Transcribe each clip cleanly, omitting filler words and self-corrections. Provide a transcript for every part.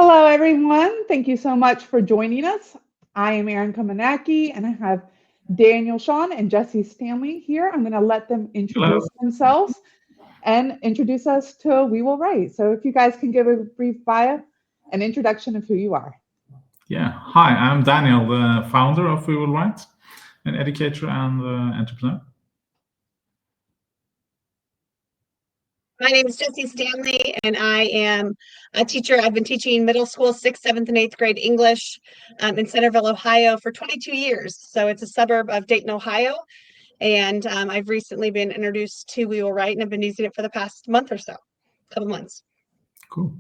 Hello, everyone. Thank you so much for joining us. I am Erin Comninaki, and I have Daniel Shawn and Jessie Stanley here. I'm going to let them Hello. introduce themselves and introduce us to We Will Write. So, if you guys can give a brief bio, an introduction of who you are. Yeah. Hi, I'm Daniel, the founder of WeWillWrite, an educator and entrepreneur. My name is Jessie Stanley, and I am a teacher. I've been teaching middle school, 6th, 7th, and 8th grade English in Centerville, Ohio for 22 years. So it's a suburb of Dayton, Ohio. And I've recently been introduced to WeWillWrite, and I've been using it for the past month or so, couple months. Cool.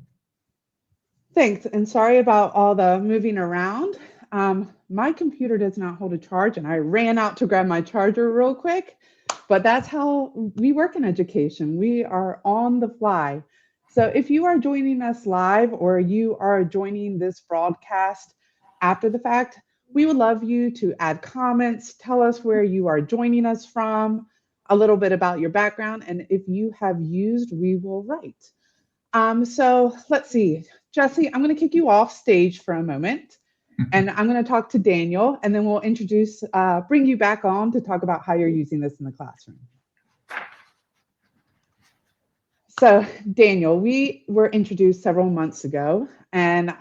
Thanks. And sorry about all the moving around. My computer does not hold a charge, and I ran out to grab my charger real quick. But that's how we work in education. We are on the fly. So if you are joining us live or you are joining this broadcast after the fact, we would love you to add comments, tell us where you are joining us from, a little bit about your background, and if you have used We Will Write. So let's see. Jessie, I'm going to kick you off stage for a moment. And I'm going to talk to Daniel, and then we'll bring you back on to talk about how you're using this in the classroom. So Daniel, we were introduced several months ago, and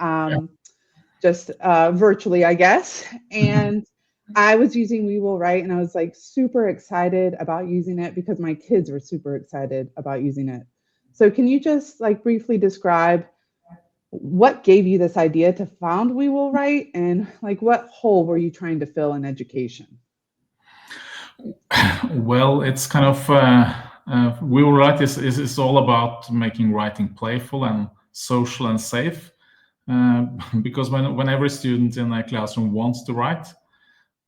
just virtually, I guess. And I was using We Will Write, and I was like super excited about using it because my kids were super excited about using it. So can you just like briefly describe what gave you this idea to found We Will Write, and like what hole were you trying to fill in education? Well, it's kind of We Will Write is all about making writing playful and social and safe. Because when every student in a classroom wants to write,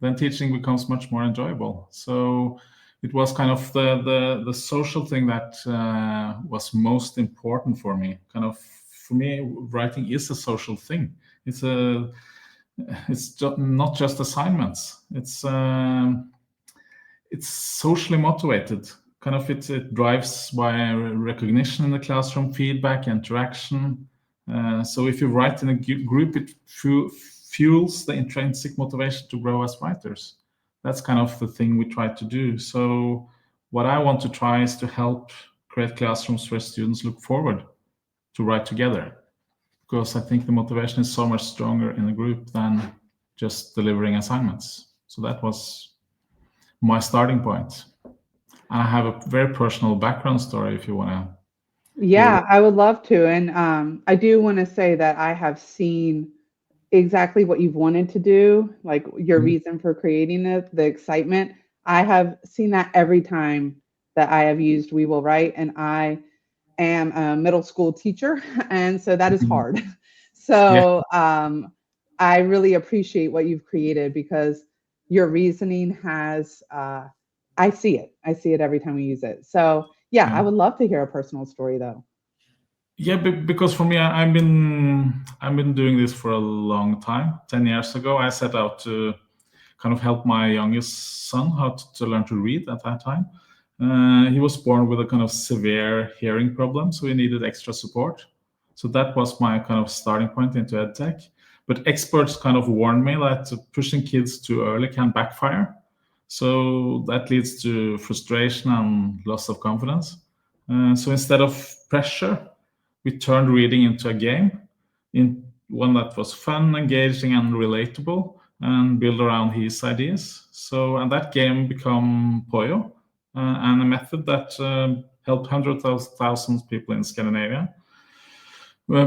then teaching becomes much more enjoyable. So it was kind of the social thing that was most important for me. For me, writing is a social thing. It's not just assignments. It's socially motivated. It drives by recognition in the classroom, feedback, interaction. So if you write in a group, it fuels the intrinsic motivation to grow as writers. That's kind of the thing we try to do. So what I want to try is to help create classrooms where students look forward to write together, because I think the motivation is so much stronger in a group than just delivering assignments. So that was my starting point. And I have a very personal background story if you want to. Yeah, I would love to. And I do want to say that I have seen exactly what you've wanted to do, like your reason for creating it, the excitement. I have seen that every time that I have used We Will Write, and I am a middle school teacher, and so that is hard. So I really appreciate what you've created because your reasoning has, I see it. I see it every time we use it. So yeah, I would love to hear a personal story though. Yeah, because for me, I've been doing this for a long time. 10 years ago, I set out to kind of help my youngest son how to learn to read at that time. He was born with a kind of severe hearing problem, so he needed extra support. So that was my kind of starting point into EdTech. But experts kind of warned me that pushing kids too early can backfire. So that leads to frustration and loss of confidence. So instead of pressure, we turned reading into a game, in one that was fun, engaging, and relatable, and built around his ideas. So, and that game became Poyo, and a method that helped hundreds of thousands of people in Scandinavia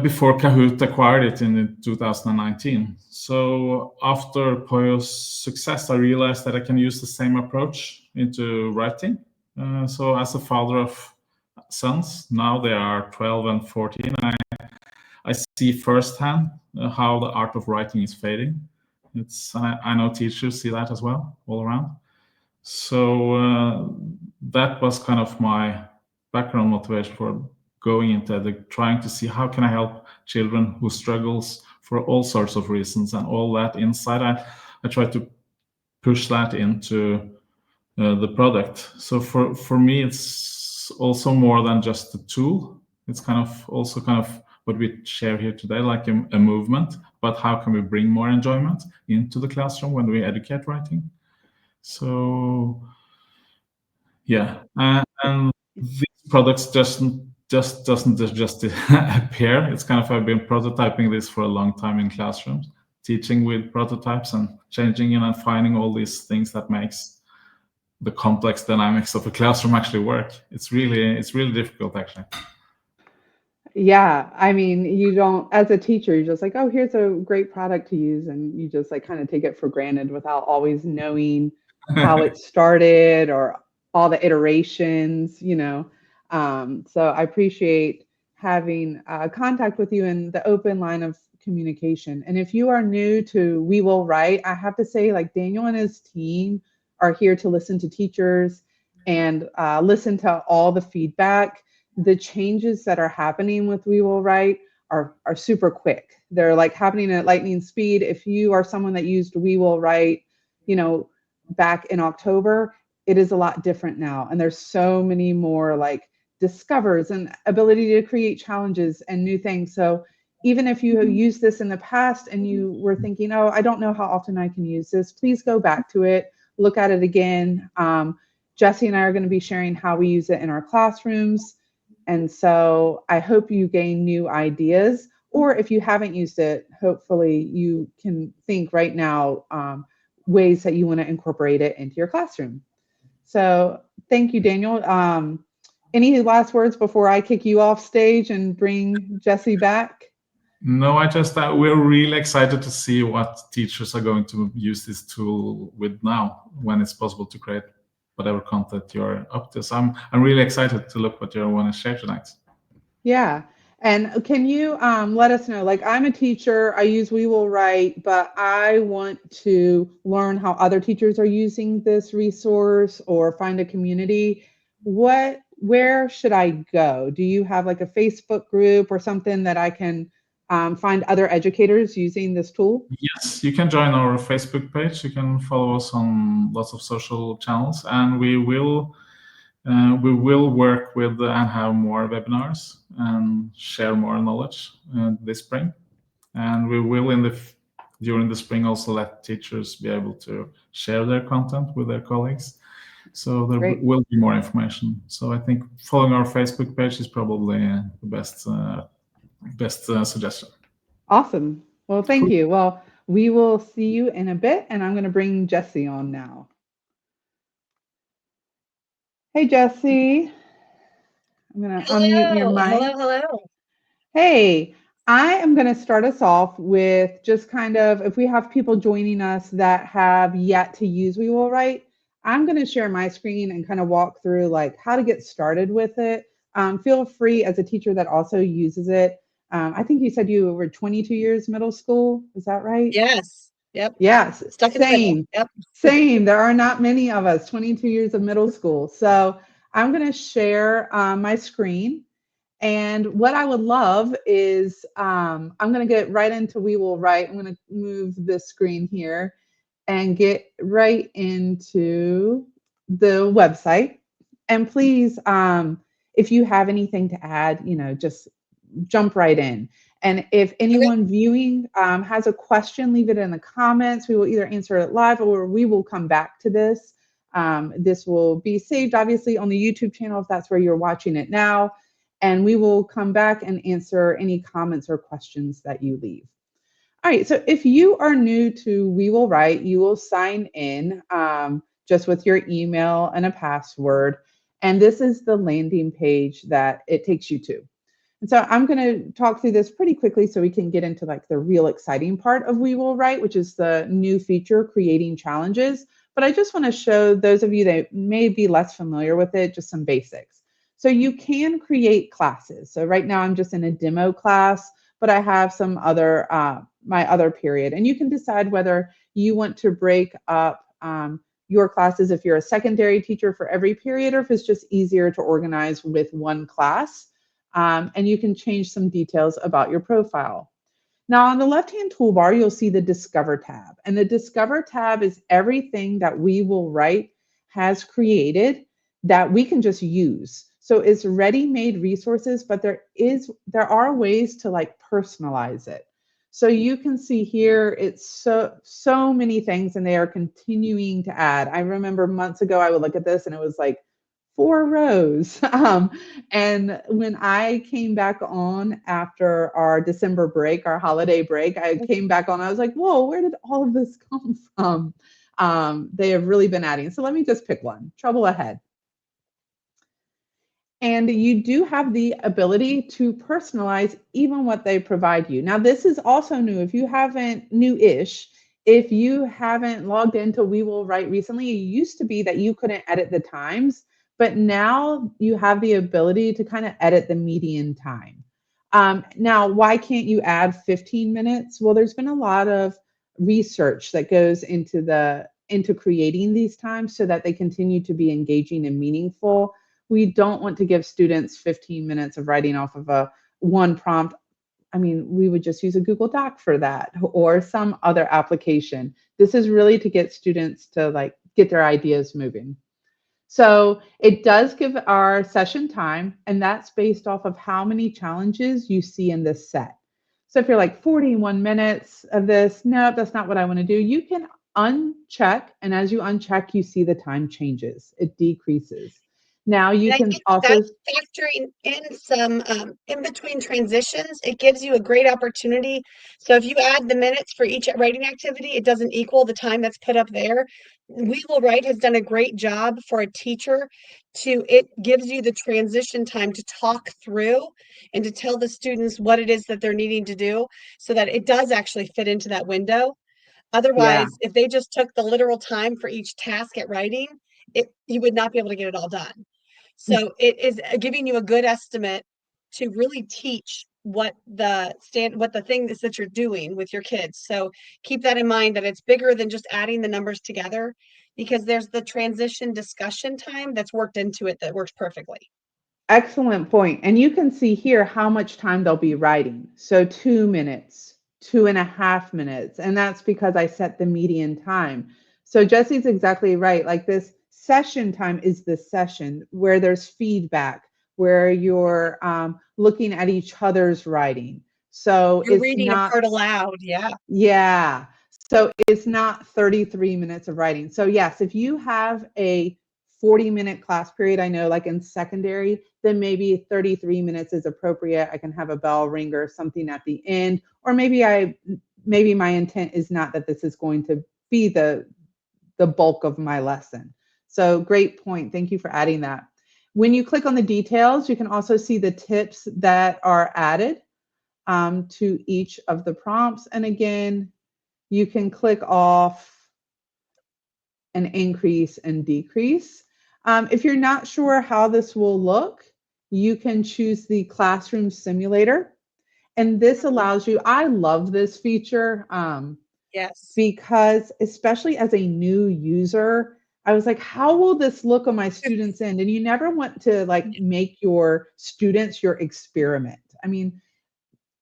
before Kahoot acquired it in 2019. So after Poyo's success, I realized that I can use the same approach into writing. So as a father of sons, now they are 12 and 14, I see firsthand how the art of writing is fading. I know teachers see that as well, all around. So that was kind of my background motivation for going into trying to see how can I help children who struggles for all sorts of reasons, and all that inside. I try to push that into the product. So for me, it's also more than just a tool. It's also kind of what we share here today, like a movement, but how can we bring more enjoyment into the classroom when we educate writing? So yeah, and these products doesn't just appear. It's kind of, I've been prototyping this for a long time in classrooms, teaching with prototypes and changing and finding all these things that makes the complex dynamics of a classroom actually work. It's really difficult actually. Yeah, I mean, you don't, as a teacher, you're just like, oh, here's a great product to use, and you just like kind of take it for granted without always knowing how it started or all the iterations, you know. So I appreciate having contact with you and the open line of communication. And if you are new to WeWillWrite, I have to say, like, Daniel and his team are here to listen to teachers and listen to all the feedback. The changes that are happening with WeWillWrite are super quick. They're like happening at lightning speed. If you are someone that used WeWillWrite, you know, back in October, it is a lot different now. And there's so many more like discovers and ability to create challenges and new things. So even if you have used this in the past and you were thinking, oh, I don't know how often I can use this, please go back to it, look at it again. Jessie and I are going to be sharing how we use it in our classrooms. And so I hope you gain new ideas, or if you haven't used it, hopefully you can think right now ways that you want to incorporate it into your classroom. So thank you, Daniel. Any last words before I kick you off stage and bring Jessie back? No, I just we're really excited to see what teachers are going to use this tool with now, when it's possible to create whatever content you're up to. So I'm really excited to look what you want to share tonight. Yeah. And can you let us know, like, I'm a teacher, I use WeWillWrite, but I want to learn how other teachers are using this resource or find a community. Where should I go? Do you have like a Facebook group or something that I can find other educators using this tool? Yes, you can join our Facebook page. You can follow us on lots of social channels, and we will work with and have more webinars and share more knowledge this spring. And we will during the spring also let teachers be able to share their content with their colleagues. So there will be more information. So I think following our Facebook page is probably the best suggestion. Awesome. Well, thank you. Well, we will see you in a bit, and I'm going to bring Jessie on now. Hey, Jessie. I'm going to unmute your mic. Hello. Hey, I am going to start us off with just kind of, if we have people joining us that have yet to use WeWillWrite, I'm going to share my screen and kind of walk through like how to get started with it. Feel free as a teacher that also uses it. I think you said you were 22 years middle school. Is that right? Yes. Yep. Yes. Stuck in the middle. Yep. Same. There are not many of us, 22 years of middle school. So I'm going to share my screen. And what I would love is I'm going to get right into WeWillWrite. I'm going to move this screen here and get right into the website. And please, if you have anything to add, you know, just jump right in. And if anyone viewing has a question, leave it in the comments. We will either answer it live or we will come back to this. This will be saved, obviously, on the YouTube channel if that's where you're watching it now. And we will come back and answer any comments or questions that you leave. All right, so if you are new to WeWillWrite, you will sign in just with your email and a password. And this is the landing page that it takes you to. And so I'm going to talk through this pretty quickly so we can get into like the real exciting part of WeWillWrite, which is the new feature, creating challenges. But I just want to show those of you that may be less familiar with it, just some basics. So you can create classes. So right now I'm just in a demo class, but I have some other, my other period. And you can decide whether you want to break up your classes if you're a secondary teacher for every period, or if it's just easier to organize with one class. And you can change some details about your profile. Now on the left-hand toolbar, you'll see the Discover tab. And the Discover tab is everything that WeWillWrite has created that we can just use. So it's ready-made resources, but there are ways to like personalize it. So you can see here, it's so many things, and they are continuing to add. I remember months ago, I would look at this and it was like 4 rows. And when I came back on after our December break, our holiday break, I came back on, I was like, whoa, where did all of this come from? They have really been adding. So let me just pick one, Trouble Ahead. And you do have the ability to personalize even what they provide you. Now, this is also new. If you haven't, new-ish, if you haven't logged into WeWillWrite recently, it used to be that you couldn't edit the times, but now you have the ability to kind of edit the median time. Now, why can't you add 15 minutes? Well, there's been a lot of research that goes into creating these times so that they continue to be engaging and meaningful. We don't want to give students 15 minutes of writing off of one prompt. I mean, we would just use a Google Doc for that or some other application. This is really to get students to like get their ideas moving. So it does give our session time, and that's based off of how many challenges you see in this set. So if you're like 41 minutes of this, no, that's not what I want to do. You can uncheck, and as you uncheck, you see the time changes. It decreases. Now you And I can think also that's factoring in some in-between transitions. It gives you a great opportunity. So if you add the minutes for each writing activity, it doesn't equal the time that's put up there. WeWillWrite has done a great job for a teacher it gives you the transition time to talk through and to tell the students what it is that they're needing to do so that it does actually fit into that window. yeah. Otherwise, if they just took the literal time for each task at writing, you would not be able to get it all done. So it is giving you a good estimate to really teach what the thing is that you're doing with your kids. So keep that in mind, that it's bigger than just adding the numbers together, because there's the transition discussion time that's worked into it that works perfectly. Excellent point. And you can see here how much time they'll be writing. So 2 minutes, 2.5 minutes. And that's because I set the median time. So Jesse's exactly right. Like this session time is the session where there's feedback, where you're looking at each other's writing. So You're it's reading a not, part aloud. Yeah. yeah. So it's not 33 minutes of writing. So yes, if you have a 40-minute class period, I know like in secondary, then maybe 33 minutes is appropriate. I can have a bell ring or something at the end, or maybe my intent is not that this is going to be the bulk of my lesson. So great point. Thank you for adding that. When you click on the details, you can also see the tips that are added to each of the prompts. And again, you can click off and increase and decrease. If you're not sure how this will look, you can choose the classroom simulator. And this allows you, I love this feature Yes. because especially as a new user, I was like, how will this look on my students' end? And you never want to like make your students your experiment. I mean,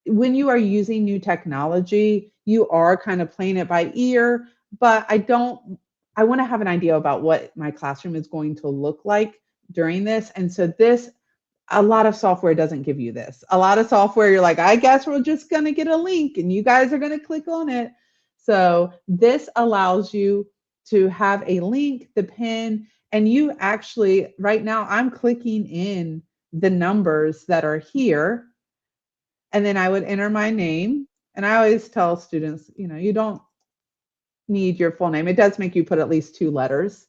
when you are using new technology, you are kind of playing it by ear, but I want to have an idea about what my classroom is going to look like during this. And so a lot of software doesn't give you this. A lot of software, you're like, I guess we're just going to get a link and you guys are going to click on it. So this allows you to have a link, the pin, and you actually, right now, I'm clicking in the numbers that are here. And then I would enter my name. And I always tell students, you don't need your full name. It does make you put at least 2 letters.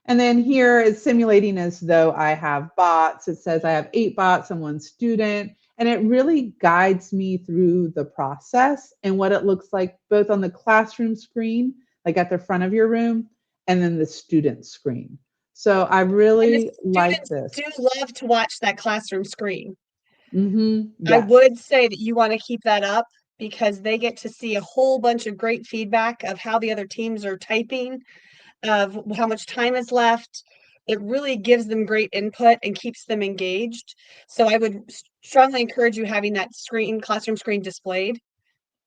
And then here it's simulating as though I have bots. It says I have 8 bots and 1 student. And it really guides me through the process and what it looks like both on the classroom screen, like at the front of your room, and then the student screen. So I really like this. Students do love to watch that classroom screen. Yes. I would say that you want to keep that up because they get to see a whole bunch of great feedback of how the other teams are typing, of how much time is left. It really gives them great input and keeps them engaged. So I would strongly encourage you having that classroom screen displayed.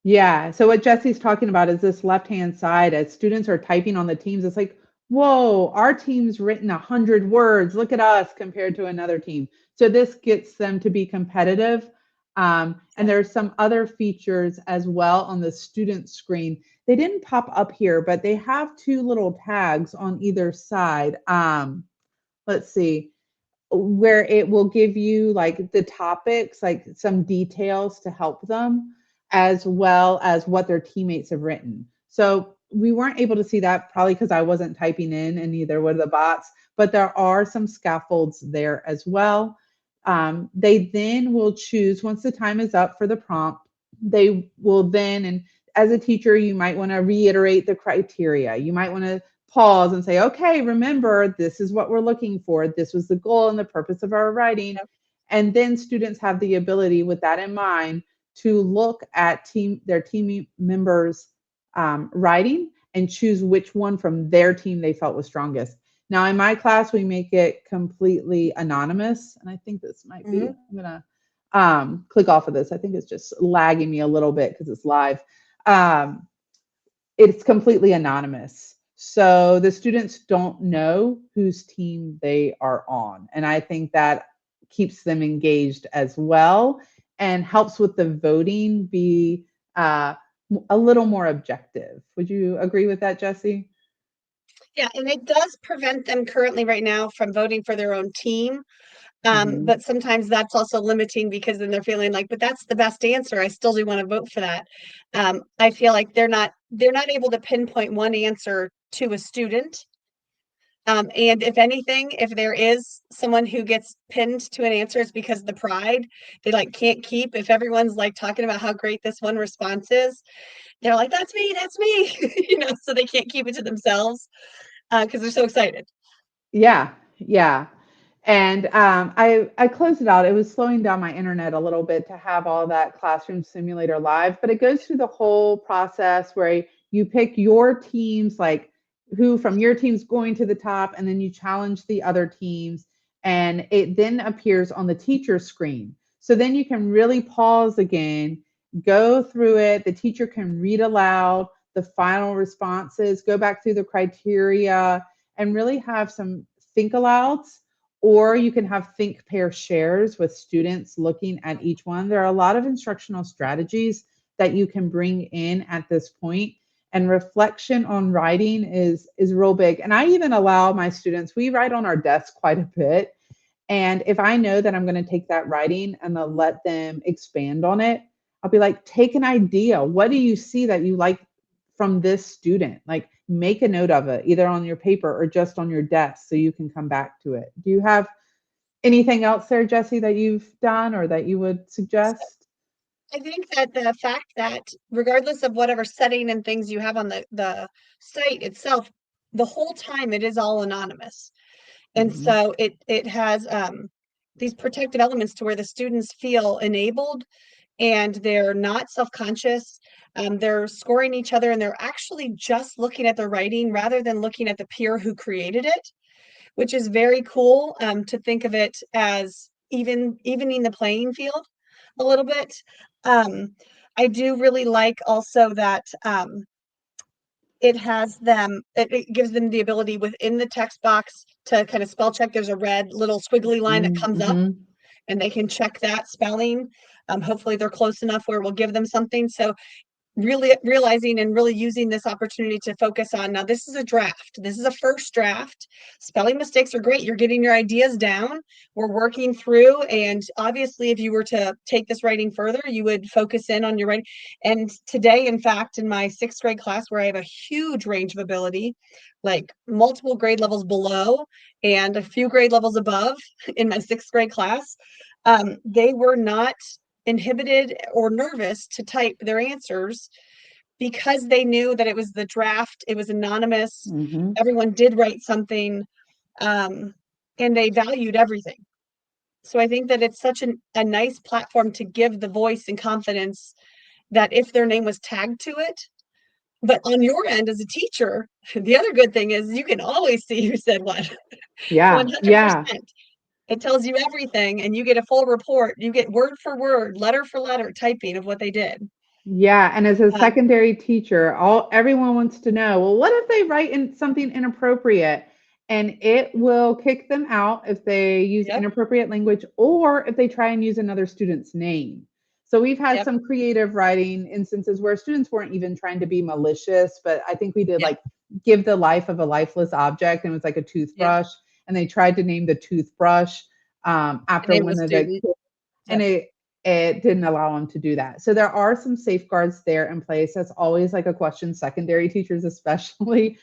Yeah. So what Jesse's talking about is this left-hand side as students are typing on the teams. It's like, whoa, our team's written 100 words. Look at us compared to another team. So this gets them to be competitive. And there's some other features as well on the student screen. They didn't pop up here, but they have two little tags on either side. Let's see, where it will give you like the topics, like some details to help them, as well as what their teammates have written. So we weren't able to see that probably because I wasn't typing in and neither were the bots, but there are some scaffolds there as well. They then will choose, once the time is up for the prompt, they will then, and as a teacher, you might want to reiterate the criteria. You might want to pause and say, okay, remember, this is what we're looking for. This was the goal and the purpose of our writing. Yep. And then students have the ability, with that in mind, to look at their team members' writing and choose which one from their team they felt was strongest. Now, in my class, we make it completely anonymous. And I think this might be, I'm going to click off of this. I think it's just lagging me a little bit because it's live. It's completely anonymous. So the students don't know whose team they are on. And I think that keeps them engaged as well and helps with the voting be a little more objective. Would you agree with that, Jessie? Yeah, and it does prevent them currently right now from voting for their own team. But sometimes that's also limiting because then they're feeling like, but that's the best answer. I still do want to vote for that. I feel like they're not able to pinpoint one answer to a student. And if anything, if there is someone who gets pinned to an answer, it's because of the pride they like can't keep. If everyone's like talking about how great this one response is, they're like, that's me, you know, so they can't keep it to themselves because they're so excited. Yeah, yeah. And I closed it out. It was slowing down my internet a little bit to have all that classroom simulator live, but it goes through the whole process where you pick your teams, like who from your team's going to the top, and then you challenge the other teams, and it then appears on the teacher screen. So then you can really pause again, go through it. The teacher can read aloud the final responses, go back through the criteria, and really have some think alouds. Or you can have think, pair, shares with students looking at each one. There are a lot of instructional strategies that you can bring in at this point, and reflection on writing is real big. And I even allow my students, we write on our desk quite a bit. And if I know that I'm going to take that writing and then let them expand on it, I'll be like, take an idea. What do you see that you like from this student? Like, make a note of it, either on your paper or just on your desk so you can come back to it. Do you have anything else there, Jessie, that you've done or that you would suggest? I think that the fact that regardless of whatever setting and things you have on the site itself, the whole time it is all anonymous. And so it has these protective elements to where the students feel enabled and they're not self-conscious. They're scoring each other and they're actually just looking at the writing rather than looking at the peer who created it, which is very cool to think of it as evening the playing field a little bit. I do really like also that it has them, it gives them the ability within the text box to kind of spell check. There's a red little squiggly line that comes up and they can check that spelling. Hopefully they're close enough where we'll give them something. So really realizing and really using this opportunity to focus on, now this is a draft. This is a first draft. Spelling mistakes are great. You're getting your ideas down. We're working through. And obviously, if you were to take this writing further, you would focus in on your writing. And today, in fact, in my 6th grade class, where I have a huge range of ability, like multiple grade levels below and a few grade levels above in my 6th grade class, they were not inhibited or nervous to type their answers because they knew that it was the draft, it was anonymous, everyone did write something, and they valued everything. So I think that it's such a nice platform to give the voice and confidence that if their name was tagged to it. But on your end as a teacher, the other good thing is you can always see who said what. Yeah, 100%. yeah. It tells you everything and you get a full report. You get word for word, letter for letter typing of what they did. Yeah, and as a Um, secondary teacher, everyone wants to know, well, what if they write in something inappropriate? And it will kick them out if they use Yep, inappropriate language or if they try and use another student's name. So we've had yep, some creative writing instances where students weren't even trying to be malicious, but I think we did yep, like give the life of a lifeless object, and it was like a yep. toothbrush, and they tried to name the toothbrush The after name of one the of the student. kids, and Yep. it didn't allow them to do that. So there are some safeguards there in place. That's always like a question secondary teachers especially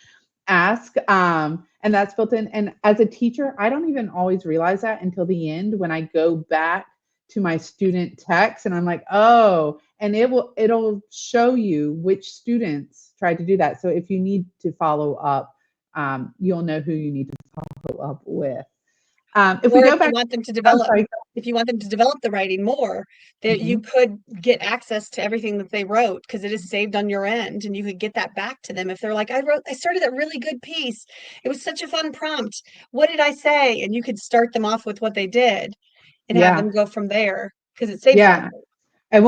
ask, and that's built in. And as a teacher, I don't even always realize that until the end when I go back to my student text and I'm like, oh, and it'll show you which students tried to do that. So if you need to follow up, you'll know who you need to follow up with. If we Or go back, I'm sorry. if you want them to develop the writing more, that you Mhm. could get access to everything that they wrote because it is saved on your end, and you could get that back to them if they're like, I started a really good piece. It was such a fun prompt. What did I say? And you could start them off with what they did and have Yeah, them go from there because it saves on yeah. you. And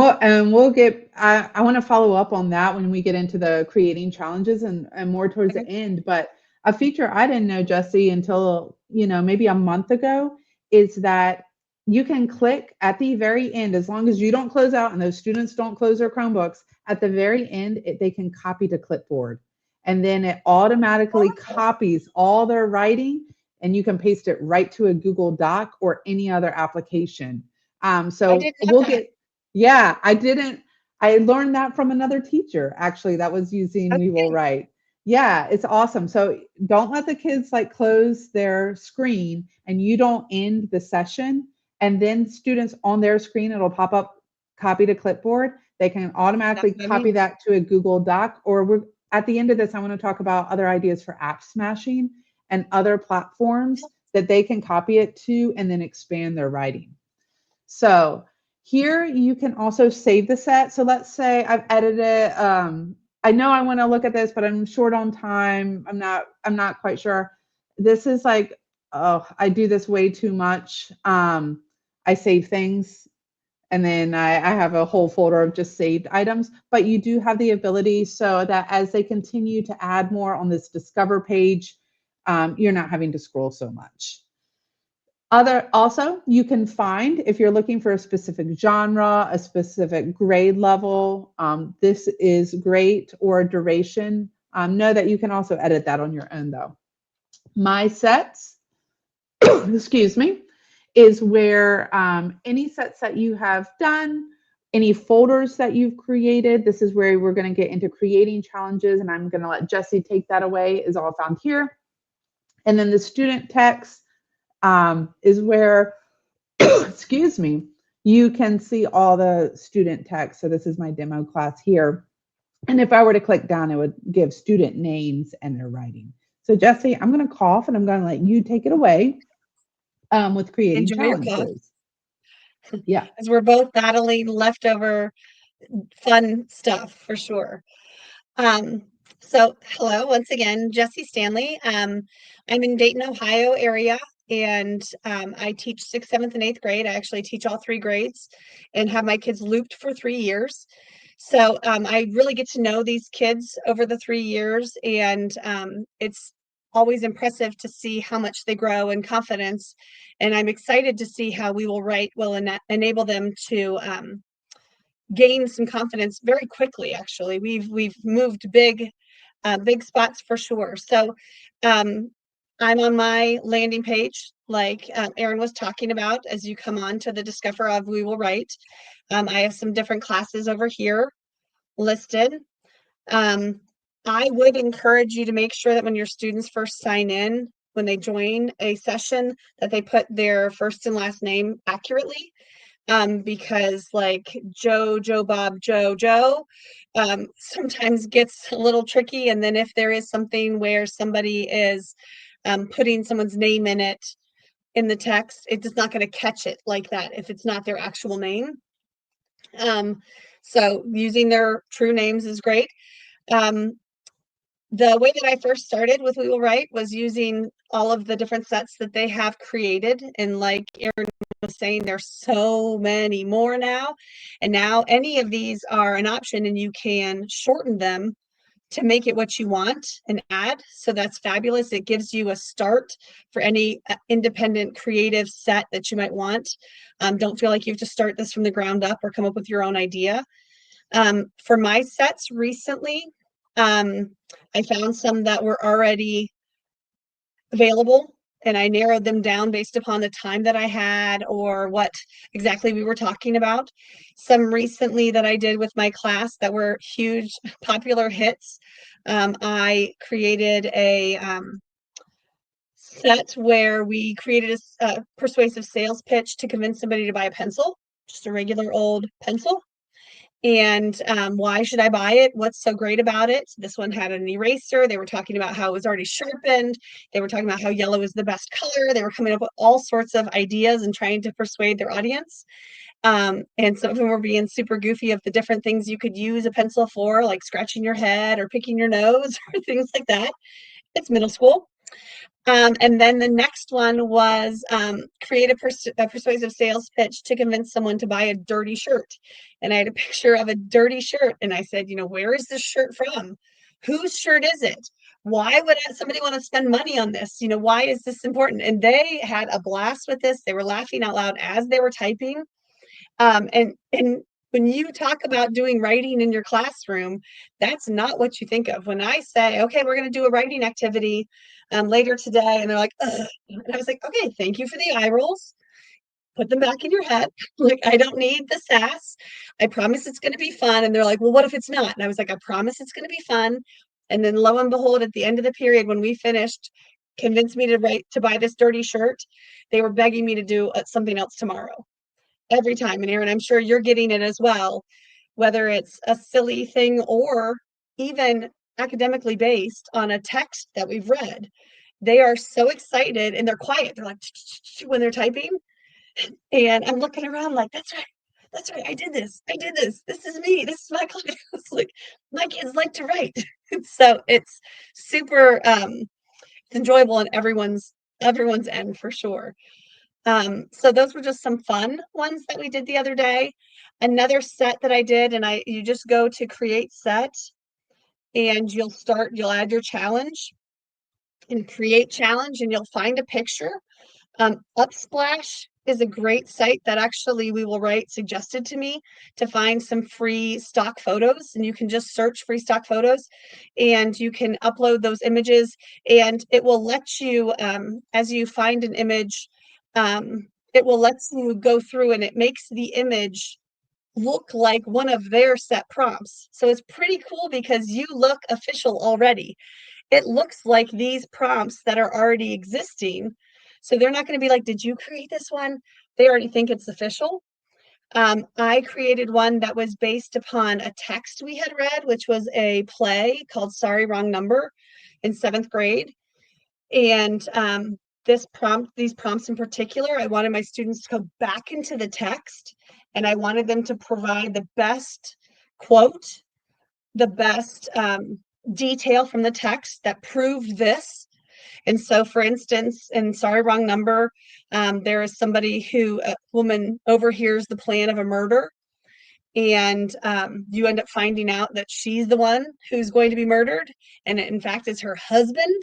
we'll get I want to follow up on that when we get into the creating challenges and more towards the Okay. end. But a feature I didn't know, Jesse, until maybe a month ago, is that you can click at the very end, as long as you don't close out and those students don't close their Chromebooks, at the very end, they can copy to clipboard. And then it automatically Oh, copies all their writing and you can paste it right to a Google Doc or any other application. I So didn't know we'll that. get yeah, I didn't. I learned that from another teacher actually that was using Okay. WeWillWrite. Yeah, it's awesome. So don't let the kids like close their screen and you don't end the session. And then students on their screen, it'll pop up copy to clipboard. They can That's automatically what I copy mean. that to a Google Doc. Or we're at the end of this, I want to talk about other ideas for app smashing and other platforms that they can copy it to and then expand their writing. So here you can also save the set. So let's say I've edited. I know I want to look at this, but I'm short on time. I'm not quite sure. This is like, oh, I do this way too much. I save things and then I have a whole folder of just saved items. But you do have the ability so that as they continue to add more on this Discover page, you're not having to scroll so much. Also, you can find if you're looking for a specific genre, a specific grade level, this is great, or duration. Know that you can also edit that on your own though. My sets, excuse me, is where any sets that you have done, any folders that you've created, this is where we're going to get into creating challenges, and I'm going to let Jessie take that away, is all found here. And then the student text is where excuse me, you can see all the student text. So this is my demo class here. And if I were to click down, it would give student names and their writing. So Jessie, I'm going to cough and I'm going to let you take it away with creating Enjoy your cough challenges. Yeah. as we're both battling leftover fun stuff for sure. Um, so hello once again, Jessie Stanley. I'm in Dayton, Ohio area, and I teach 6th, 7th, and 8th grade. I actually teach all 3 grades and have my kids looped for 3 years. So I really get to know these kids over the 3 years, and it's always impressive to see how much they grow in confidence. And I'm excited to see how WeWillWrite will enable them to gain some confidence very quickly. Actually, we've moved big spots for sure. So um, I'm on my landing page, like Erin was talking about. As you come on to the Discover of WeWillWrite, I have some different classes over here listed. Um, I would encourage you to make sure that when your students first sign in, when they join a session, that they put their first and last name accurately, because like Joe, Bob, Joe, sometimes gets a little tricky. And then if there is something where somebody is putting someone's name in it in the text, it's not going to catch it like that if it's not their actual name. So using their true names is great. Um, The way that I first started with WeWillWrite was using all of the different sets that they have created. And like Erin was saying, there's so many more now. And now any of these are an option, and you can shorten them to make it what you want and add. So that's fabulous. It gives you a start for any independent creative set that you might want. Don't feel like you have to start this from the ground up or come up with your own idea. For my sets recently, I found some that were already available, and I narrowed them down based upon the time that I had or what exactly we were talking about. Some recently that I did with my class that were huge popular hits. I created a set where we created a persuasive sales pitch to convince somebody to buy a pencil, just a regular old pencil. And why should I buy it? What's so great about it? This one had an eraser. They were talking about how it was already sharpened. They were talking about how yellow is the best color. They were coming up with all sorts of ideas and trying to persuade their audience. And some of them were being super goofy of the different things you could use a pencil for, like scratching your head or picking your nose or things like that. It's middle school. And then the next one was create a persuasive sales pitch to convince someone to buy a dirty shirt. And I had a picture of a dirty shirt. And I said, where is this shirt from? Whose shirt is it? Why would somebody want to spend money on this? Why is this important? And they had a blast with this. They were laughing out loud as they were typing. And when you talk about doing writing in your classroom, that's not what you think of. When I say, okay, we're going to do a writing activity later today, and they're like, ugh. And I was like, okay, thank you for the eye rolls. Put them back in your head. Like, I don't need the sass. I promise it's going to be fun. And they're like, well, what if it's not? And I was like, I promise it's going to be fun. And then lo and behold, at the end of the period, when we finished, convinced me to buy this dirty shirt. They were begging me to do something else tomorrow. Every time. And Erin, I'm sure you're getting it as well, whether it's a silly thing or even academically based on a text that we've read. They are so excited and they're quiet. They're like when they're typing. And I'm looking around like, that's right. That's right. I did this. This is me. This is my class. Like, my kids like to write. So it's super it's enjoyable on everyone's end for sure. So those were just some fun ones that we did the other day. Another set that I did, and you just go to create set and you'll add your challenge and create challenge, and you'll find a picture. Upsplash is a great site that actually WeWillWrite suggested to me to find some free stock photos, and you can just search free stock photos and you can upload those images, and it will let you, as you find an image, it will let you go through and it makes the image look like one of their set prompts. So it's pretty cool because you look official already. It looks like these prompts that are already existing. So they're not going to be like, did you create this one? They already think it's official. I created one that was based upon a text we had read, which was a play called Sorry, Wrong Number in 7th grade. And these prompts in particular, I wanted my students to go back into the text and I wanted them to provide the best quote, the best detail from the text that proved this. And so, for instance, in Sorry, Wrong Number, there is a woman overhears the plan of a murder. And you end up finding out that she's the one who's going to be murdered. And in fact, it's her husband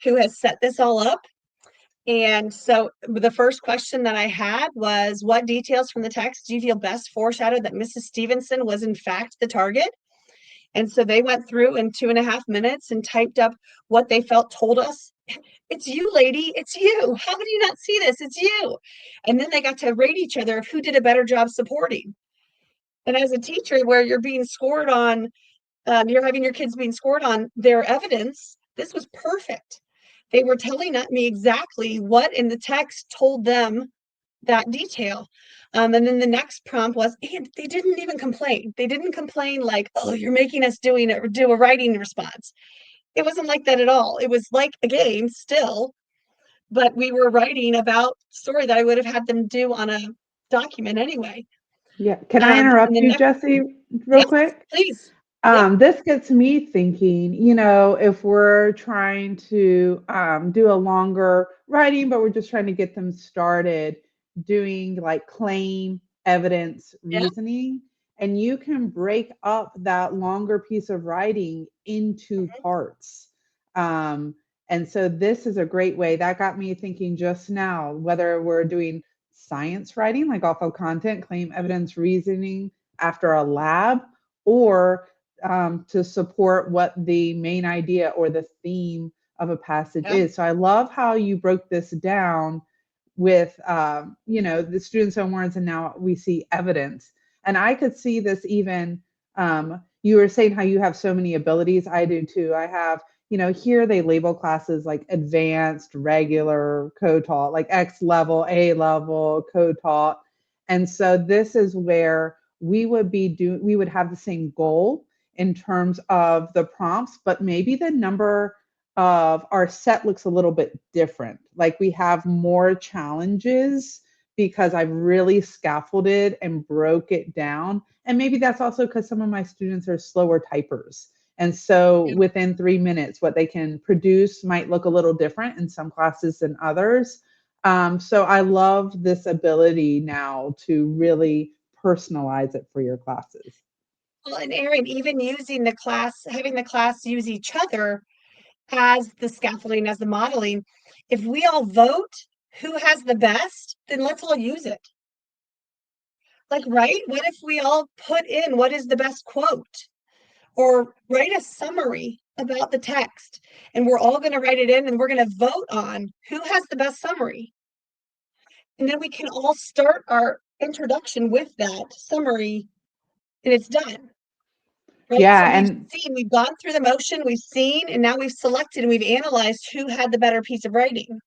who has set this all up. And so the first question that I had was, what details from the text do you feel best foreshadowed that Mrs. Stevenson was in fact the target? And so they went through in 2.5 minutes and typed up what they felt told us. It's you, lady. It's you. How did you not see this? It's you. And then they got to rate each other of who did a better job supporting. And as a teacher, where you're being scored on, you're having your kids being scored on their evidence, this was perfect. They were telling me exactly what in the text told them that detail. And then the next prompt was, and they didn't even complain. They didn't complain like, oh, you're making us do a writing response. It wasn't like that at all. It was like a game still, but we were writing about story that I would have had them do on a document anyway. Yeah. Can I interrupt you, Jessie, real quick? Please. This gets me thinking, if we're trying to do a longer writing, but we're just trying to get them started doing like claim, evidence, Yeah. reasoning, and you can break up that longer piece of writing into parts. Um, and so this is a great way. That got me thinking just now, whether we're doing science writing, like off of content, claim, evidence, reasoning after a lab, or to support what the main idea or the theme of a passage Yeah. is. So I love how you broke this down with, the students' own words, and now we see evidence. And I could see this even, you were saying how you have so many abilities. I do too. I have, here they label classes like advanced, regular, co-taught, like X level, A level, co-taught. And so this is where we would have the same goal in terms of the prompts, but maybe the number of our set looks a little bit different. Like we have more challenges because I've really scaffolded and broke it down. And maybe that's also because some of my students are slower typers. And so within 3 minutes, what they can produce might look a little different in some classes than others. So I love this ability now to really personalize it for your classes. Well, and Erin, even using the class, having the class use each other as the scaffolding, as the modeling, if we all vote who has the best, then let's all use it. Like, right? What if we all put in what is the best quote, or write a summary about the text, and we're all going to write it in and we're going to vote on who has the best summary. And then we can all start our introduction with that summary and it's done. Right? Yeah, So and we've gone through the motion, we've seen, and now we've selected and we've analyzed who had the better piece of writing.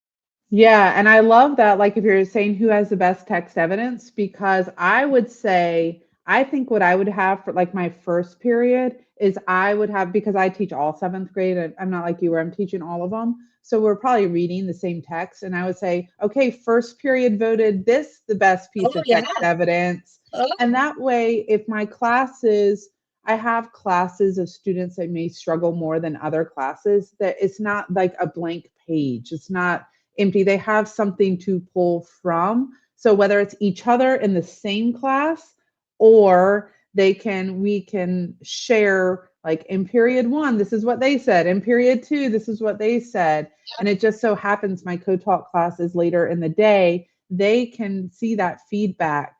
yeah, and I love that, like if you're saying who has the best text evidence, because I would say, I think what I would have for like my first period is I would have, because I teach all seventh grade, and I'm not like you where I'm teaching all of them. So we're probably reading the same text. And I would say, okay, first period voted this the best piece Oh, of yeah. text evidence. Oh, And that way, if my classes, I have classes of students that may struggle more than other classes, that it's not like a blank page. It's not empty. They have something to pull from. So whether it's each other in the same class, or we can share, like in period 1, this is what they said. In period 2, this is what they said. And it just so happens my co-taught classes later in the day, they can see that feedback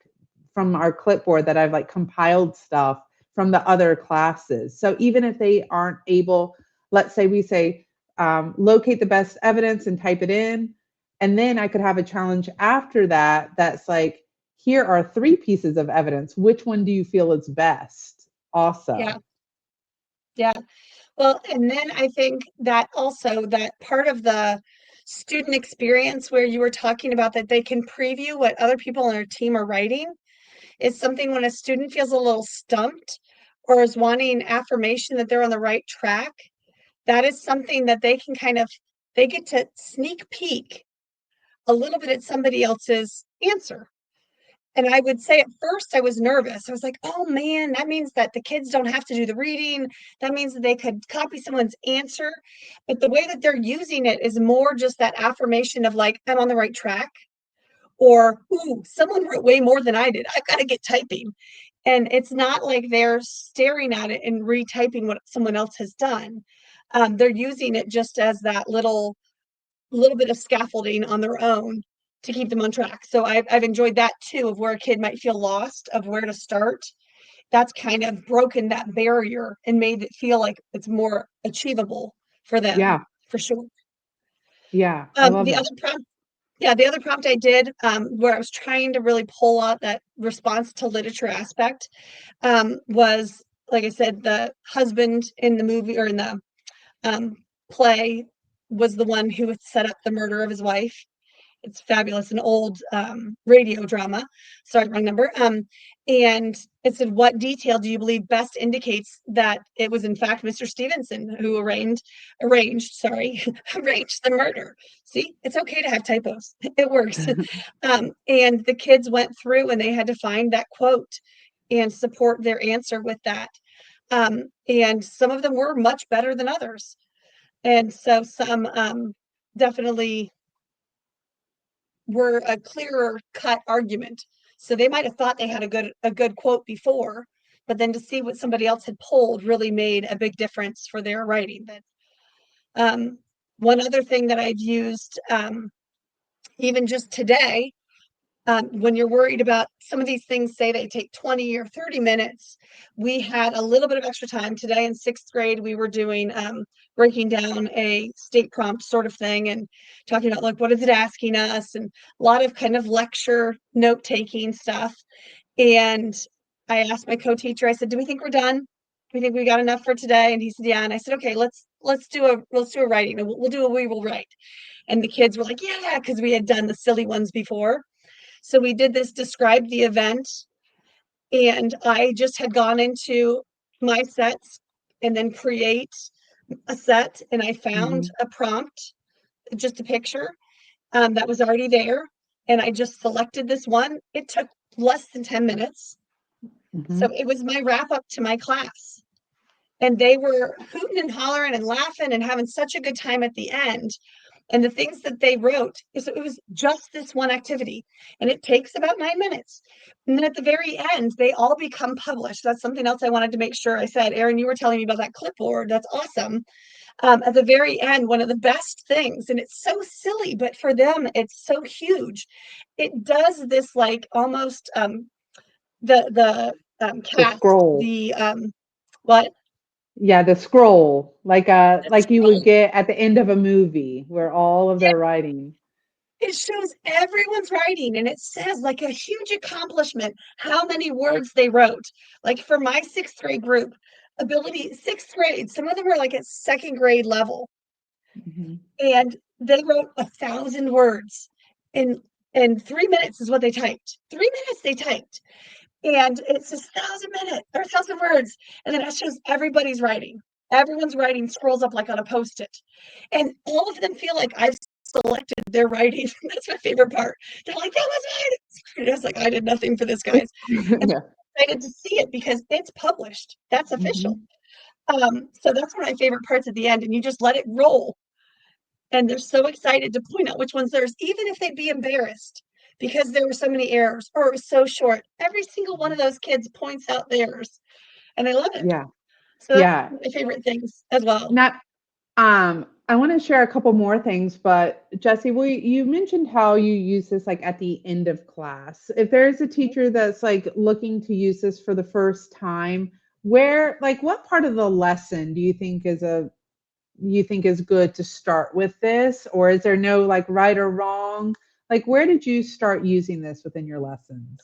from our clipboard that I've like compiled stuff from the other classes. So even if they aren't able, let's say we say, locate the best evidence and type it in. And then I could have a challenge after that that's like, here are 3 pieces of evidence. Which one do you feel is best? Also. yeah. Yeah. Well, and then I think that also that part of the student experience where you were talking about that they can preview what other people on their team are writing is something when a student feels a little stumped or is wanting affirmation that they're on the right track. That is something that they can they get to sneak peek a little bit at somebody else's answer. And I would say at first I was nervous. I was like, oh man, that means that the kids don't have to do the reading. That means that they could copy someone's answer. But the way that they're using it is more just that affirmation of like, I'm on the right track. Or, ooh, someone wrote way more than I did. I've got to get typing. And it's not like they're staring at it and retyping what someone else has done. They're using it just as that little bit of scaffolding on their own to keep them on track. So I've enjoyed that too, of where a kid might feel lost of where to start. That's kind of broken that barrier and made it feel like it's more achievable for them. Yeah. For sure. Yeah. I love The that. other prompt, yeah, the other prompt I did, where I was trying to really pull out that response to literature aspect, was, like I said, the husband in the movie or in the play was the one who had set up the murder of his wife. It's fabulous, an old radio drama. Sorry, wrong number. And it said, what detail do you believe best indicates that it was in fact Mr. Stevenson who arranged arranged the murder? See, it's okay to have typos. It works. And the kids went through and they had to find that quote and support their answer with that. And some of them were much better than others. And so some definitely were a clearer cut argument. So they might have thought they had a good quote before, but then to see what somebody else had pulled really made a big difference for their writing. One other thing that I've used, even just today, when you're worried about some of these things, say they take 20 or 30 minutes, we had a little bit of extra time today in 6th grade. We were doing breaking down a state prompt sort of thing and talking about like what is it asking us, and a lot of kind of lecture note taking stuff. And I asked my co-teacher, I said, do we think we're done? Do we think we got enough for today? And he said, yeah. And I said, okay, let's do a writing. We'll do a We Will Write. And the kids were like, yeah, because we had done the silly ones before. So we did this, describe the event, and I just had gone into my sets and then create a set, and I found a prompt, just a picture that was already there, and I just selected this one. It took less than 10 minutes. So it was my wrap up to my class. And they were hooting and hollering and laughing and having such a good time at the end. And the things that they wrote is it was just this one activity, and it takes about 9 minutes. And then at the very end, they all become published. That's something else I wanted to make sure I said. Erin, you were telling me about that clipboard. That's awesome. At the very end, one of the best things, and it's so silly, but for them, it's so huge. It does this like almost the cast, scroll. the what? Yeah, the scroll, like you scroll. would get at the end of a movie where all of their writing. It shows everyone's writing, and it says like a huge accomplishment how many words they wrote. Like for my 6th grade group, ability 6th grade, some of them were like at 2nd grade level, and they wrote 1,000 words in 3 minutes is what they typed. 3 minutes they typed, and it says 1,000 minutes or 1,000 words, and then it shows everybody's writing. Everyone's writing scrolls up like on a Post-it, and all of them feel like I've selected their writing. That's my favorite part. They're like, that was mine. It's like, I did nothing for this, guys. And Yeah. I'm excited to see it because it's published. That's official. So that's one of my favorite parts at the end, and you just let it roll. And they're so excited to point out which one's theirs, even if they'd be embarrassed because there were so many errors or it was so short. Every single one of those kids points out theirs, and I love it. Yeah. So that's Yeah. one of my favorite things as well. I want to share a couple more things, but Jessie, you mentioned how you use this like at the end of class. If there's a teacher that's like looking to use this for the first time, what part of the lesson do you think is good to start with this? Or is there no like right or wrong? Like, where did you start using this within your lessons?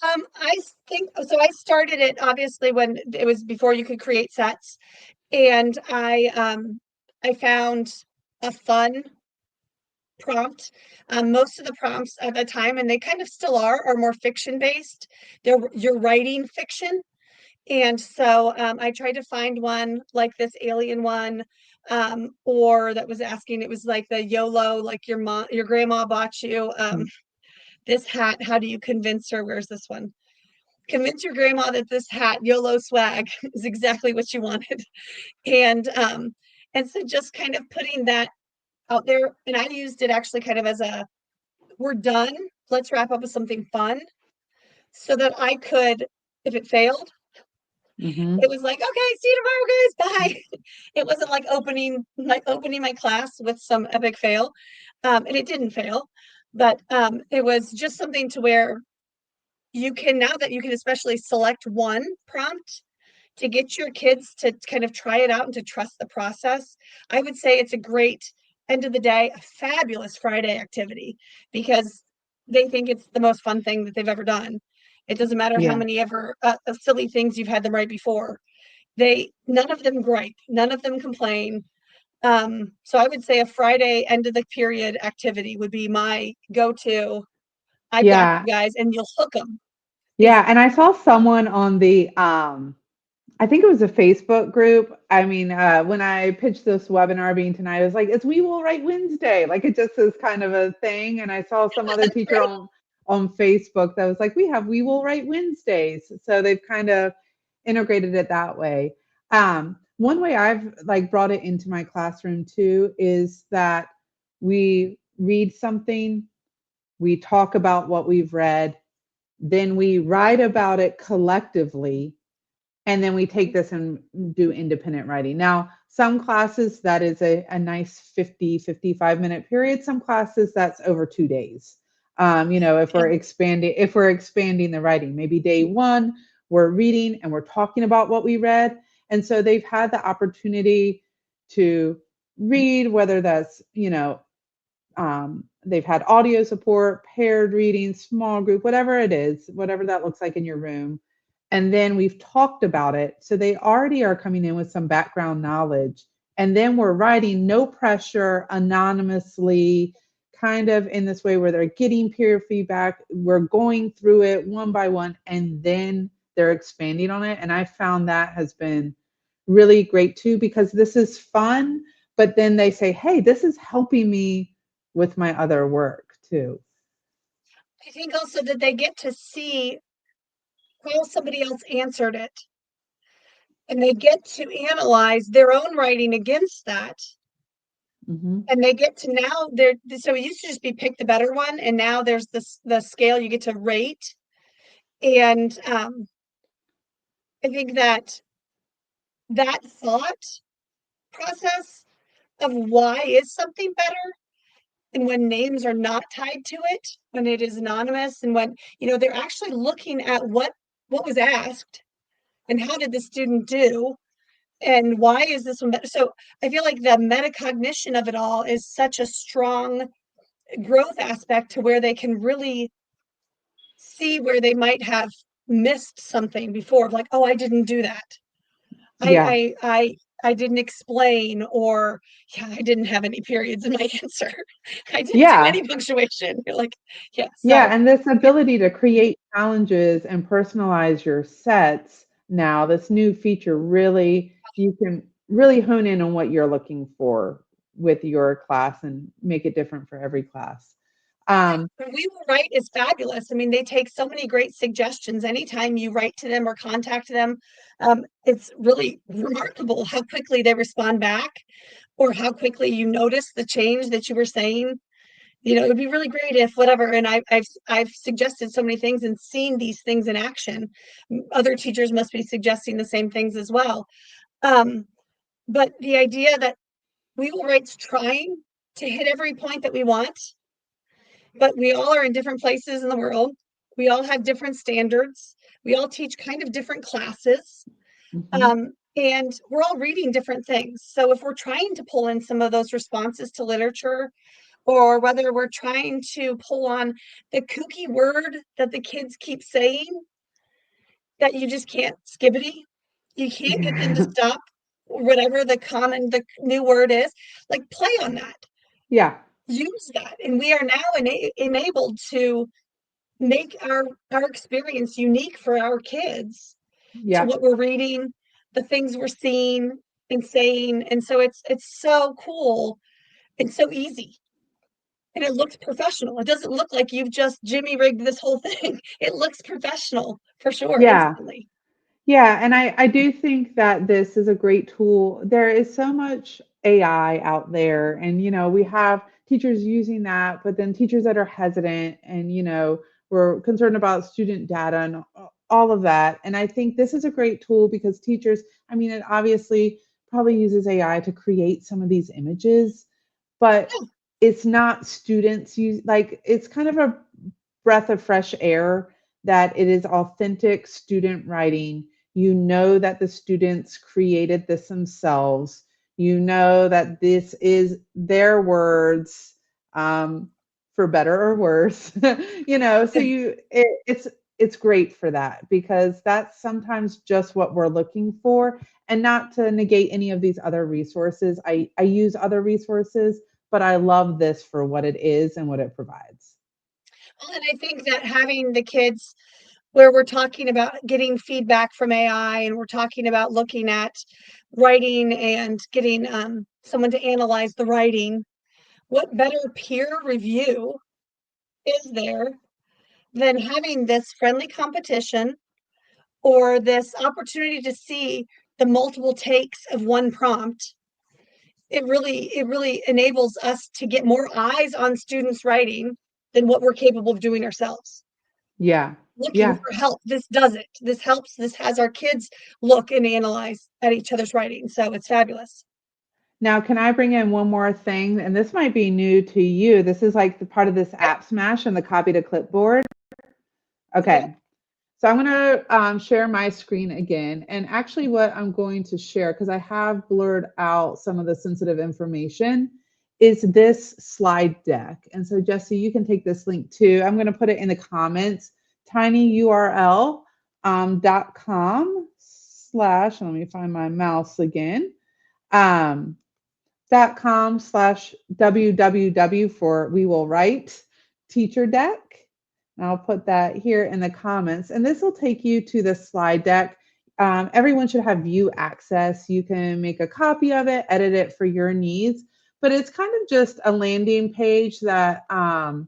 I think so. I started it obviously when it was before you could create sets, and I found a fun prompt. Most of the prompts at the time, and they kind of still are more fiction based. You're writing fiction, and so I tried to find one like this alien one, or that was asking. It was like the YOLO, like your grandma bought you this hat. How do you convince her? Where's this one? Convince your grandma that this hat, YOLO swag, is exactly what you wanted. And so just kind of putting that out there. And I used it actually kind of as we're done. Let's wrap up with something fun so that I could, if it failed, it was like, okay, see you tomorrow, guys. Bye. It wasn't like opening my class with some epic fail. And it didn't fail, but it was just something to where you can especially select one prompt to get your kids to kind of try it out and to trust the process. I would say it's a great end of the day, a fabulous Friday activity because they think it's the most fun thing that they've ever done. It doesn't matter how many silly things you've had them write before. None of them gripe, none of them complain. So I would say a Friday end of the period activity would be my go-to. I've got you guys, and you'll hook them. Yeah, and I saw someone on the I think it was a Facebook group. I mean, when I pitched this webinar being tonight, I was like, it's We Will Write Wednesday. Like it just is kind of a thing. And I saw some other teacher on Facebook that was like, we have We Will Write Wednesdays. So they've kind of integrated it that way. One way I've like brought it into my classroom too is that we read something, we talk about what we've read, then we write about it collectively, and then we take this and do independent writing. Now, some classes that is a nice 55-minute period. Some classes that's over 2 days. If we're expanding the writing, maybe day one, we're reading and we're talking about what we read. And so they've had the opportunity to read, whether that's, they've had audio support, paired reading, small group, whatever it is, whatever that looks like in your room. And then we've talked about it. So they already are coming in with some background knowledge. And then we're writing, no pressure, anonymously, kind of in this way where they're getting peer feedback. We're going through it one by one, and then they're expanding on it. And I found that has been really great too, because this is fun, but then they say, hey, this is helping me with my other work too. I think also that they get to see how somebody else answered it. And they get to analyze their own writing against that. Mm-hmm. And they get to now, so it used to just be pick the better one. And now there's the scale you get to rate. And I think that thought process of why is something better, and when names are not tied to it, when it is anonymous, and when they're actually looking at what was asked and how did the student do and why is this one better. So I feel like the metacognition of it all is such a strong growth aspect to where they can really see where they might have missed something before, like, oh, I didn't do that. Yeah. I didn't explain, or I didn't have any periods in my answer. I didn't do Yeah. any punctuation. You're like, yeah. So, Yeah, and this ability to create challenges and personalize your sets now, this new feature really, you can really hone in on what you're looking for with your class and make it different for every class. WeWillWrite is fabulous. I mean, they take so many great suggestions. Anytime you write to them or contact them, it's really remarkable how quickly they respond back, or how quickly you notice the change that you were saying. It would be really great if whatever. And I've suggested so many things and seen these things in action. Other teachers must be suggesting the same things as well. But the idea that WeWillWrite's trying to hit every point that we want, but we all are in different places in the world. We all have different standards. We all teach kind of different classes. Mm-hmm. And we're all reading different things. So if we're trying to pull in some of those responses to literature, or whether we're trying to pull on the kooky word that the kids keep saying that you just can't skibbity, you can't get them to stop whatever the new word is, like play on that. Yeah. Use that. And we are now enabled to make our experience unique for our kids, to what we're reading, the things we're seeing and saying. And so it's so cool and so easy. And it looks professional. It doesn't look like you've just Jimmy rigged this whole thing. It looks professional for sure. Yeah. Instantly. Yeah, and I do think that this is a great tool. There is so much AI out there, and we have teachers using that, but then teachers that are hesitant, and we're concerned about student data and all of that. And I think this is a great tool because teachers, I mean, it obviously probably uses AI to create some of these images, but it's not students use, like, it's kind of a breath of fresh air that it is authentic student writing. You know that the students created this themselves. You know that this is their words, for better or worse. So it's great for that, because that's sometimes just what we're looking for. And not to negate any of these other resources. I use other resources, but I love this for what it is and what it provides. Well, and I think that having the kids, where we're talking about getting feedback from AI, and we're talking about looking at writing and getting someone to analyze the writing, what better peer review is there than having this friendly competition or this opportunity to see the multiple takes of one prompt, it really enables us to get more eyes on students' writing than what we're capable of doing ourselves. Yeah. Looking Yeah. for help. This does it. This helps. This has our kids look and analyze at each other's writing. So it's fabulous. Now, can I bring in one more thing? And this might be new to you. This is like the part of this app smash and the copy to clipboard. Okay. So I'm going to share my screen again. And actually what I'm going to share, because I have blurred out some of the sensitive information, is this slide deck. And so Jessie, you can take this link too. I'm going to put it in the comments, tinyurl.com/ let me find my mouse again, .com/www for WeWillWrite teacher deck. And I'll put that here in the comments. And this will take you to the slide deck. Everyone should have view access. You can make a copy of it, edit it for your needs. But it's kind of just a landing page that hope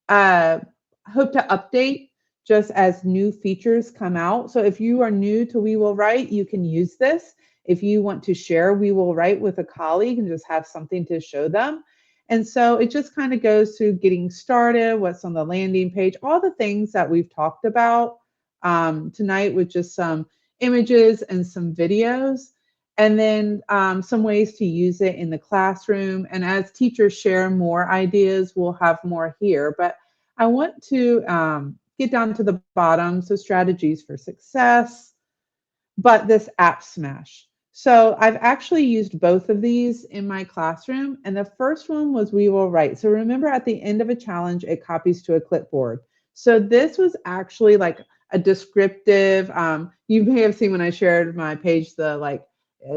to update just as new features come out. So if you are new to WeWillWrite, you can use this. If you want to share WeWillWrite with a colleague and just have something to show them. And so it just kind of goes through getting started, what's on the landing page, all the things that we've talked about tonight with just some images and some videos, and then some ways to use it in the classroom. And as teachers share more ideas, we'll have more here. But I want to get down to the bottom, so strategies for success, but this app smash. So I've actually used both of these in my classroom, and the first one was WeWillWrite. So remember, at the end of a challenge, it copies to a clipboard. So this was actually like a descriptive, you may have seen when I shared my page, I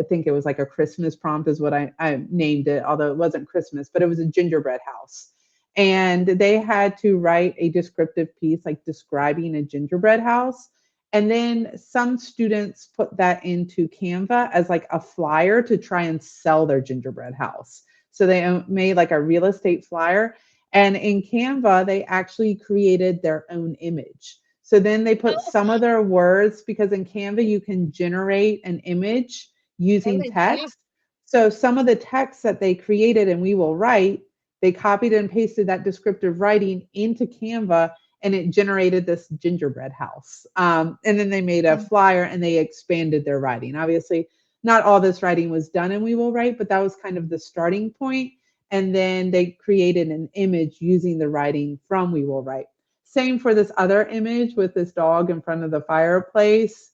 think it was like a Christmas prompt is what I named it, although it wasn't Christmas, but it was a gingerbread house. And they had to write a descriptive piece, like describing a gingerbread house. And then some students put that into Canva as like a flyer to try and sell their gingerbread house. So they made like a real estate flyer. And in Canva, they actually created their own image. So then they put some of their words, because in Canva, you can generate an image using text. So some of the text that they created in WeWillWrite, they copied and pasted that descriptive writing into Canva, and it generated this gingerbread house. And then they made a flyer and they expanded their writing. Obviously, not all this writing was done in WeWillWrite, but that was kind of the starting point. And then they created an image using the writing from WeWillWrite. Same for this other image with this dog in front of the fireplace.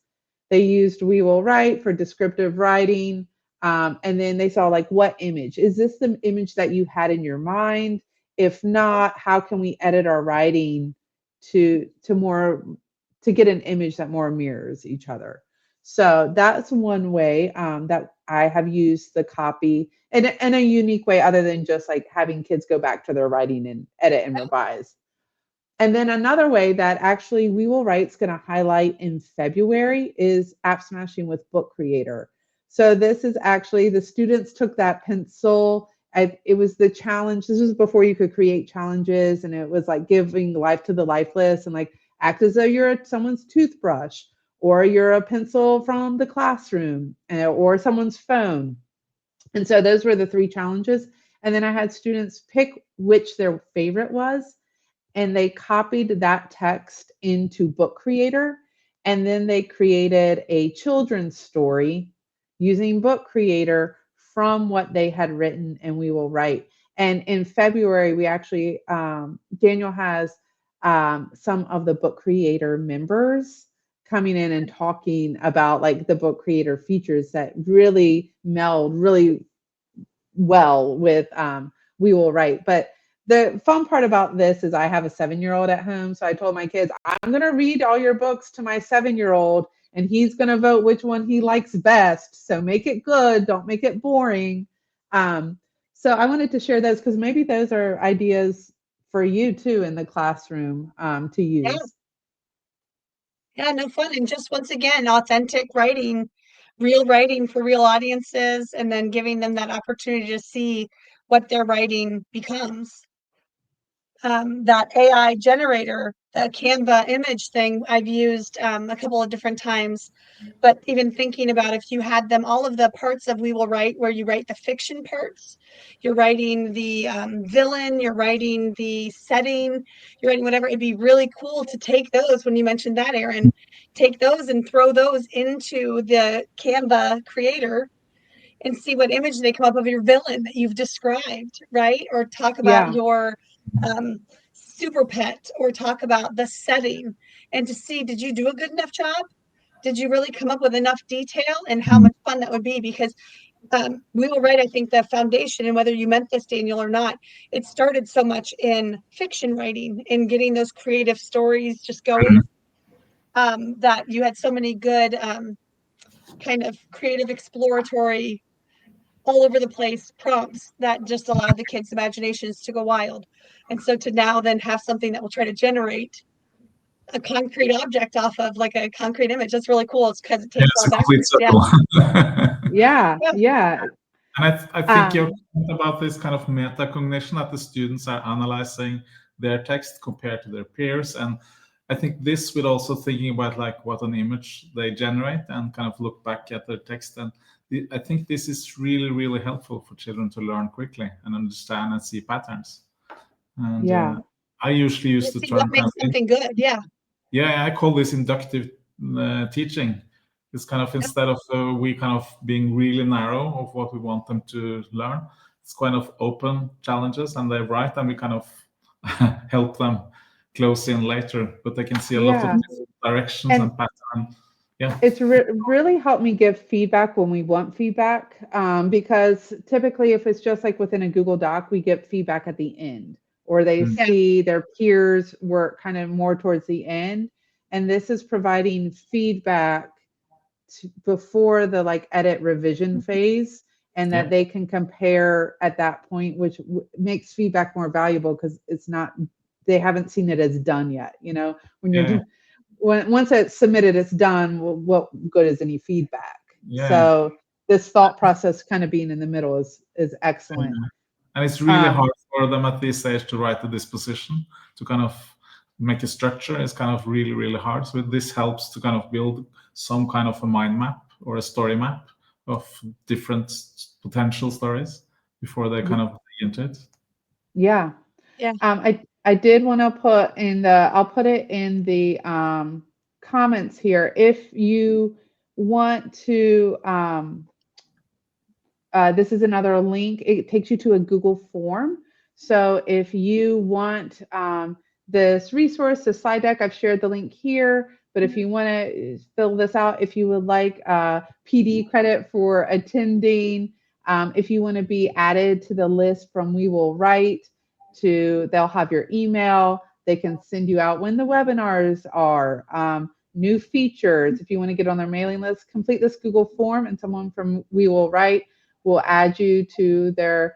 They used WeWillWrite for descriptive writing. And then they saw, like, what image? Is this the image that you had in your mind? If not, how can we edit our writing to get an image that more mirrors each other? So that's one way that I have used the copy in a unique way, other than just like having kids go back to their writing and edit and revise. And then another way that actually WeWillWrite's going to highlight in February is app smashing with Book Creator. So this is actually, the students took that pencil. It was the challenge. This was before you could create challenges, and it was like giving life to the lifeless, and like act as though you're someone's toothbrush, or you're a pencil from the classroom, or someone's phone. And so those were the 3 challenges. And then I had students pick which their favorite was, and they copied that text into Book Creator, and then they created a children's story using Book Creator from what they had written in WeWillWrite. And in February, we actually, Daniel has some of the Book Creator members coming in and talking about like the Book Creator features that really meld really well with WeWillWrite. But the fun part about this is I have a 7-year-old at home. So I told my kids, I'm going to read all your books to my 7-year-old, and he's going to vote which one he likes best. So make it good. Don't make it boring. So I wanted to share those because maybe those are ideas for you too in the classroom to use. Yeah, no fun. And just once again, authentic writing, real writing for real audiences, and then giving them that opportunity to see what their writing becomes. that AI generator, the Canva image thing, I've used a couple of different times. But even thinking about if you had them, all of the parts of WeWillWrite, where you write the fiction parts, you're writing the villain, you're writing the setting, you're writing whatever, it'd be really cool to take those, when you mentioned that, Erin, take those and throw those into the Canva creator and see what image they come up of your villain that you've described, right? Or talk about your super pet, or talk about the setting, and to see, did you do a good enough job? Did you really come up with enough detail? And how much fun that would be, because WeWillWrite, I think the foundation, and whether you meant this, Daniel, or not, it started so much in fiction writing and getting those creative stories just going, that you had so many good kind of creative, exploratory, all over the place prompts that just allowed the kids' imaginations to go wild. And so to now then have something that will try to generate a concrete object off of like a concrete image, that's really cool. It's because it takes all that. Yeah. And I think your point about this kind of metacognition, that the students are analyzing their text compared to their peers. And I think this with also thinking about like what an image they generate and kind of look back at their text. And I think this is really, really helpful for children to learn quickly and understand and see patterns. And I usually use the term, what makes something good. I call this inductive teaching. It's kind of, instead of we kind of being really narrow of what we want them to learn, it's kind of open challenges, and they write, and we kind of help them close in later, but they can see a lot of different directions and patterns. It's really helped me give feedback when we want feedback, because typically if it's just like within a Google Doc, we get feedback at the end, or they see their peers work kind of more towards the end. And this is providing feedback before the like edit revision phase, and that they can compare at that point, which makes feedback more valuable, because it's not, they haven't seen it as done yet. You know, when you're once it's submitted, it's done. Well, what good is any feedback? So this thought process kind of being in the middle is excellent. And it's really hard for them at this age to write the disposition, to kind of make a structure. Is kind of really, really hard. So this helps to kind of build some kind of a mind map or a story map of different potential stories before they kind of dig into it. I did want to put in the, I'll put it in the comments here. If you want to, this is another link. It takes you to a Google form. So if you want this resource, the slide deck, I've shared the link here. But if you want to fill this out, if you would like PD credit for attending, if you want to be added to the list from WeWillWrite, they'll have your email. They can send you out when the webinars are, new features. If you want to get on their mailing list, complete this Google form, and someone from WeWillWrite will add you to their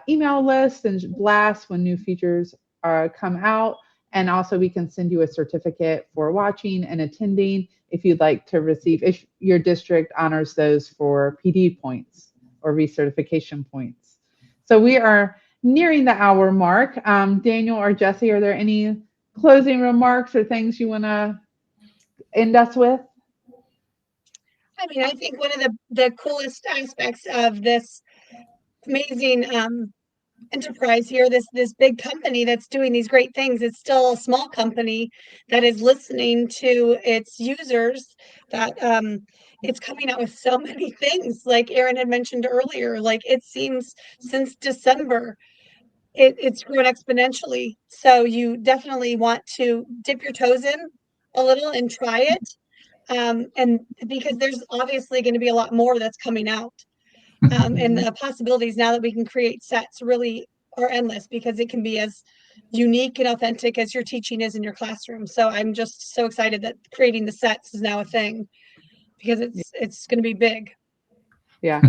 email list and blast when new features come out. And also we can send you a certificate for watching and attending if you'd like to receive, if your district honors those for PD points or recertification points. So we are nearing the hour mark. Daniel or Jessie, are there any closing remarks or things you want to end us with? I mean, I think one of the coolest aspects of this amazing enterprise here, this big company that's doing these great things, it's still a small company that is listening to its users, that it's coming out with so many things. Like Erin had mentioned earlier, like it seems since December, it's grown exponentially. So you definitely want to dip your toes in a little and try it. And because there's obviously going to be a lot more that's coming out. And the possibilities now that we can create sets really are endless, because it can be as unique and authentic as your teaching is in your classroom. So I'm just so excited that creating the sets is now a thing, because it's going to be big. Yeah.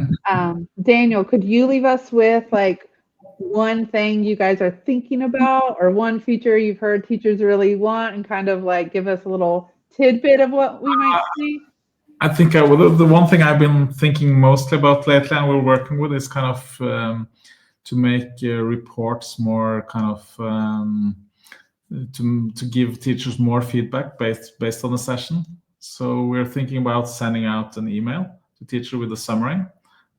Daniel, could you leave us with like one thing you guys are thinking about, or one feature you've heard teachers really want, and kind of like give us a little tidbit of what we might see? I think the one thing I've been thinking mostly about lately, and we're working with, is kind of make reports more kind of to give teachers more feedback based on the session. So we're thinking about sending out an email to teacher with a summary,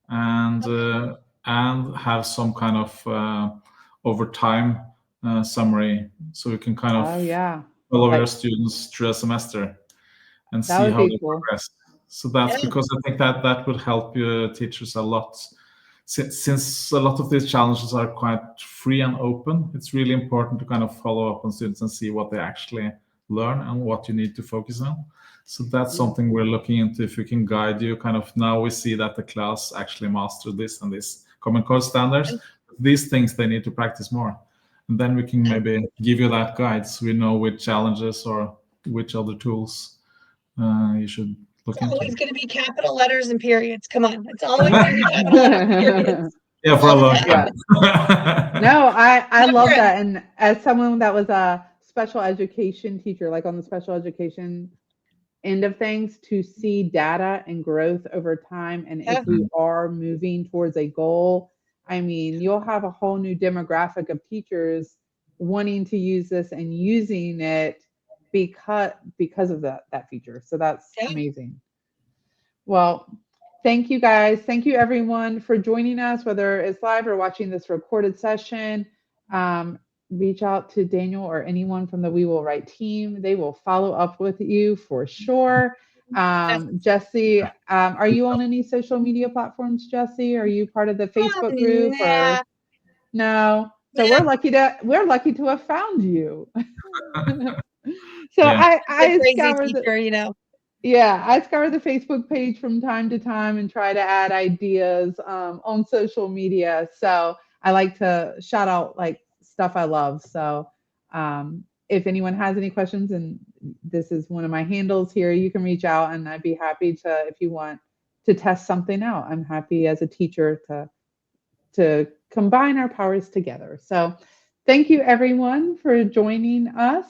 and have some kind of over time summary, so we can kind of follow your students through a semester and see how they progress. So that's because I think that would help teachers a lot. Since a lot of these challenges are quite free and open, it's really important to kind of follow up on students and see what they actually learn and what you need to focus on. So that's something we're looking into, if we can guide you kind of, now we see that the class actually mastered this and this Common Core standards. These things they need to practice more. And then we can maybe give you that guide, so we know which challenges or which other tools you should look into. It's always going to be capital letters and periods. Come on, it's always going to be capital letters and periods. Yeah, for a long time. No, I love that. And as someone that was a special education teacher, like on the special education end of things, to see data and growth over time, and if we are moving towards a goal, I mean, you'll have a whole new demographic of teachers wanting to use this and using it because of that feature. So that's amazing. Well, thank you guys. Thank you everyone for joining us, whether it's live or watching this recorded session. Reach out to Daniel or anyone from the WeWillWrite team. They will follow up with you for sure. Jessie, are you on any social media platforms, Jessie? Are you part of the Facebook group? Or no? So we're lucky to have found you. So I scour the, I scour the Facebook page from time to time and try to add ideas on social media. So I like to shout out like stuff I love. So if anyone has any questions, and this is one of my handles here, you can reach out and I'd be happy to, if you want to test something out. I'm happy as a teacher to combine our powers together. So thank you everyone for joining us.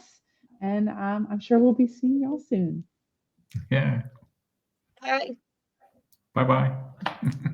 And I'm sure we'll be seeing y'all soon. Yeah. Bye. Bye-bye.